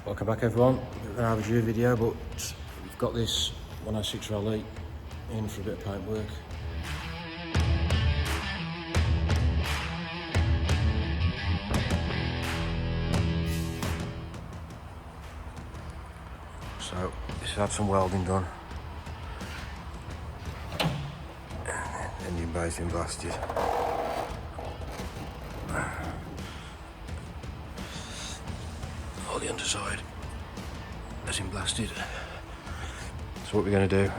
Welcome back everyone, an overdue video, but we've got this 106 Rallye in for a bit of paint work. So this has had some welding done. Engine bay's been blasted. All the underside has been blasted. So what we're going to do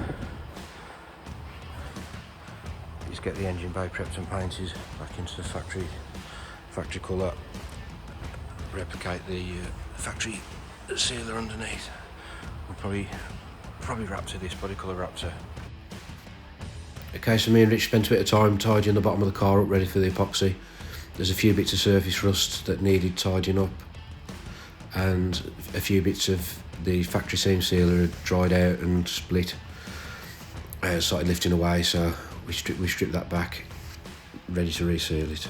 is get the engine bay prepped and painted back into the factory colour, replicate the factory sealer underneath. We'll probably Raptor this, body colour Raptor. Okay, so me and Rich spent a bit of time tidying the bottom of the car up, ready for the epoxy. There's a few bits of surface rust that needed tidying up, and a few bits of the factory seam sealer had dried out and split, started lifting away, so we stripped that back, ready to reseal it.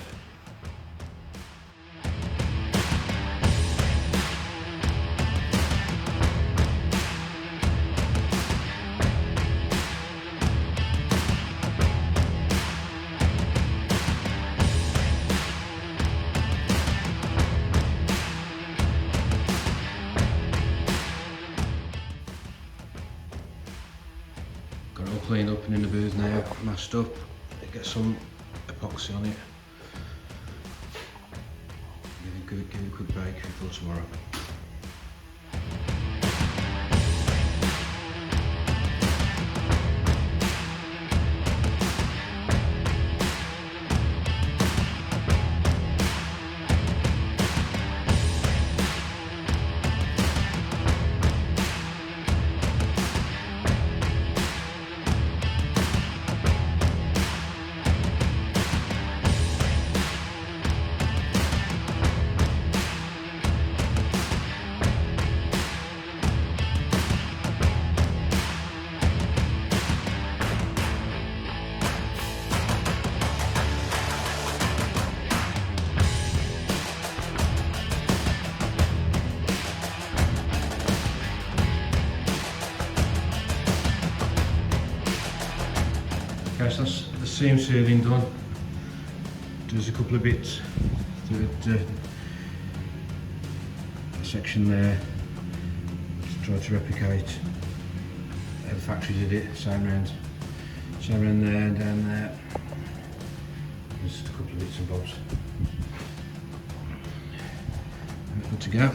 Got it all cleaned up and in the booth now, masked up. Get some epoxy on it. Give it a quick bake before tomorrow. Okay, so that's the seam sealing done. There's a couple of bits to the section there to try to replicate how the factory did it. Same round there and down there. Just a couple of bits and bobs. And good to go.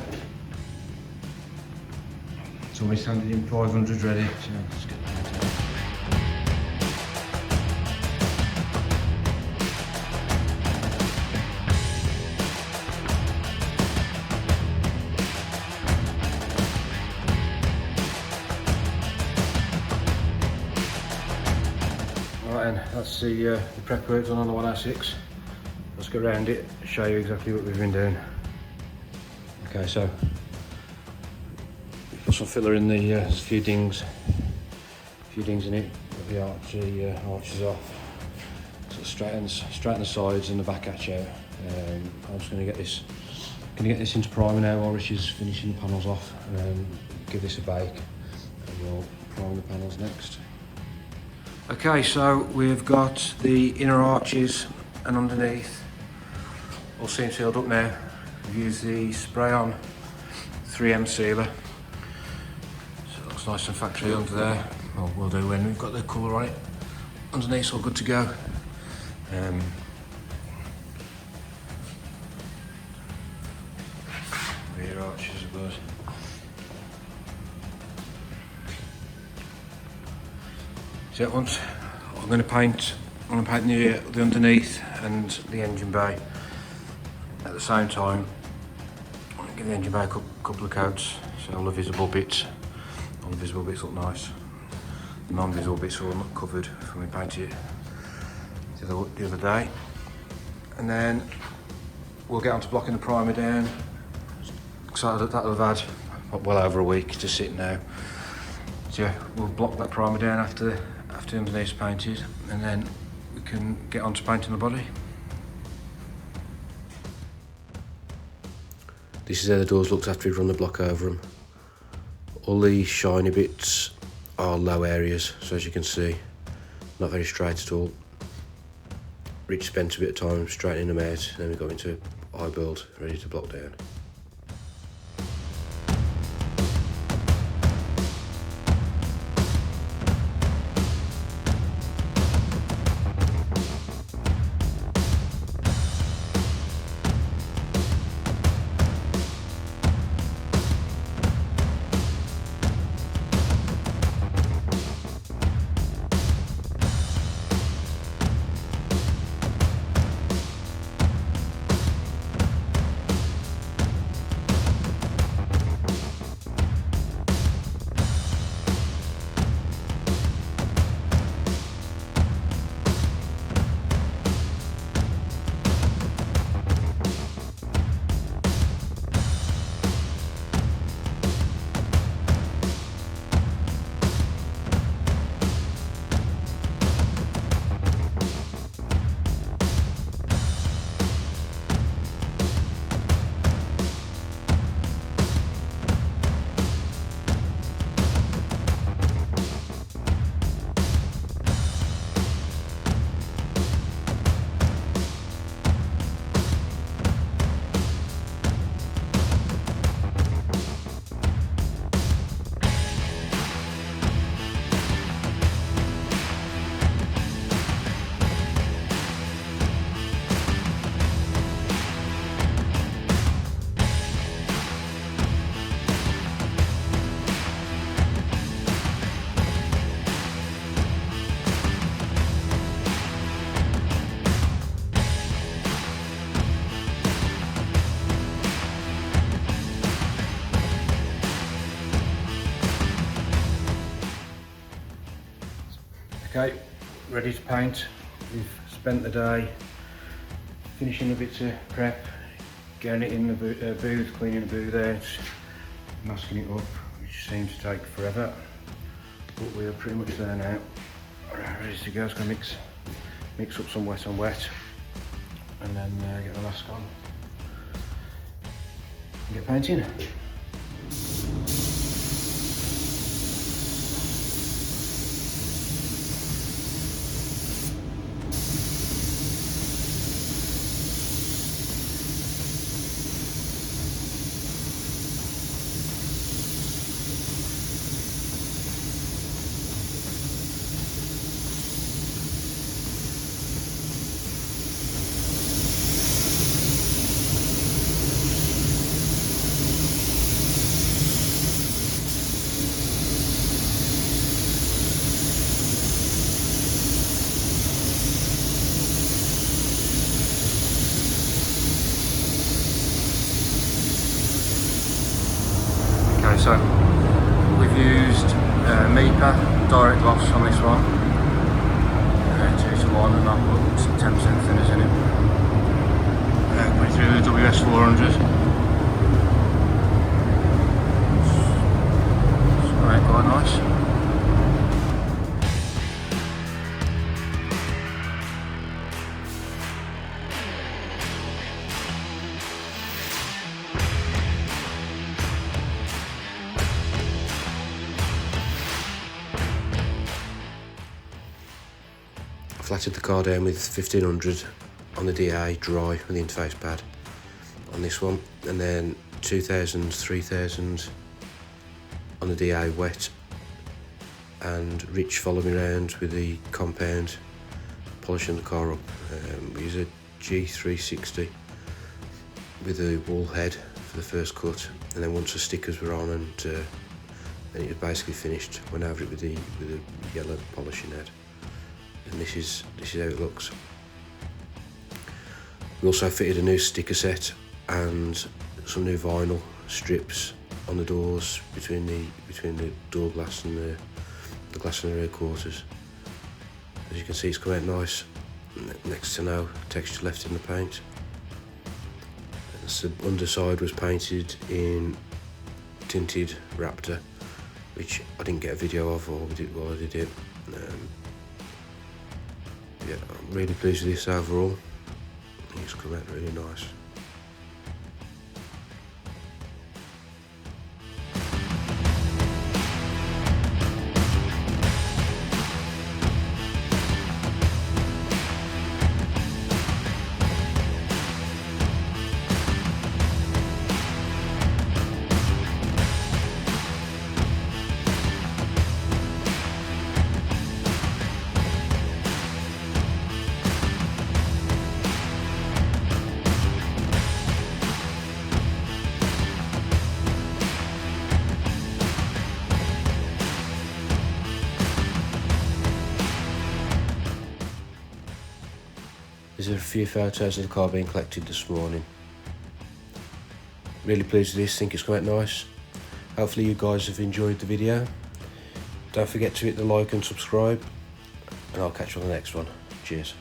It's always sanded in 500 ready, so let's get that out. Right then, that's the prep work done on the 106. Let's go around it and show you exactly what we've been doing. Okay, so we've put some filler in the, there's a few dings in it, got the arches off, so straighten the sides and the back hatch out. I'm just going to get this into primer now while Rich is finishing the panels off, and give this a bake, and we'll prime the panels next. Okay, so we've got the inner arches and underneath all seam sealed up now. We've used the spray on 3M sealer, so it looks nice and factory under there. Well, we'll do when we've got the colour on it. Underneath's all good to go. Rear arches are good. So once I'm going to paint the underneath and the engine bay at the same time. I'm going to give the engine bay a couple of coats, so all the visible bits look nice. The non-visible bits are all not covered when we painted it the other day. And then we'll get on to blocking the primer down. So that'll have had well over a week to sit now. So yeah, we'll block that primer down after the underneath's painted, and then we can get on to painting the body. This is how the doors looked after we've run the block over them. All these shiny bits are low areas, so as you can see, not very straight at all. Rich spent a bit of time straightening them out, and then we got into high build, ready to block down. Okay, ready to paint. We've spent the day finishing a bit of prep, getting it in the booth, cleaning the booth out, masking it up, which seems to take forever. But we are pretty much there now. Ready to go. It's going to mix up some wet on wet, and then get the mask on and get painting. So we've used MIPA direct gloss on this one, 2 to 1, and I'll put some 10% thinners in it. Put it through the WS400. It's quite nice. Flatted the car down with 1500 on the DA dry with the interface pad on this one, and then 2000, 3000 on the DA wet, and Rich followed me around with the compound, polishing the car up. We use a G360 with a wall head for the first cut, and then once the stickers were on and then it was basically finished, went over it with the yellow polishing head. And this is how it looks. We also fitted a new sticker set and some new vinyl strips on the doors between the door glass and the glass in the rear quarters. As you can see, it's come out nice. Next to no texture left in the paint. The underside was painted in tinted Raptor, which I didn't get a video of while I did it. Yeah, I'm really pleased with this overall. I think it's come out really nice. There's a few photos of the car being collected this morning. Really pleased with this, think it's quite nice. Hopefully you guys have enjoyed the video. Don't forget to hit the like and subscribe, and I'll catch you on the next one. Cheers.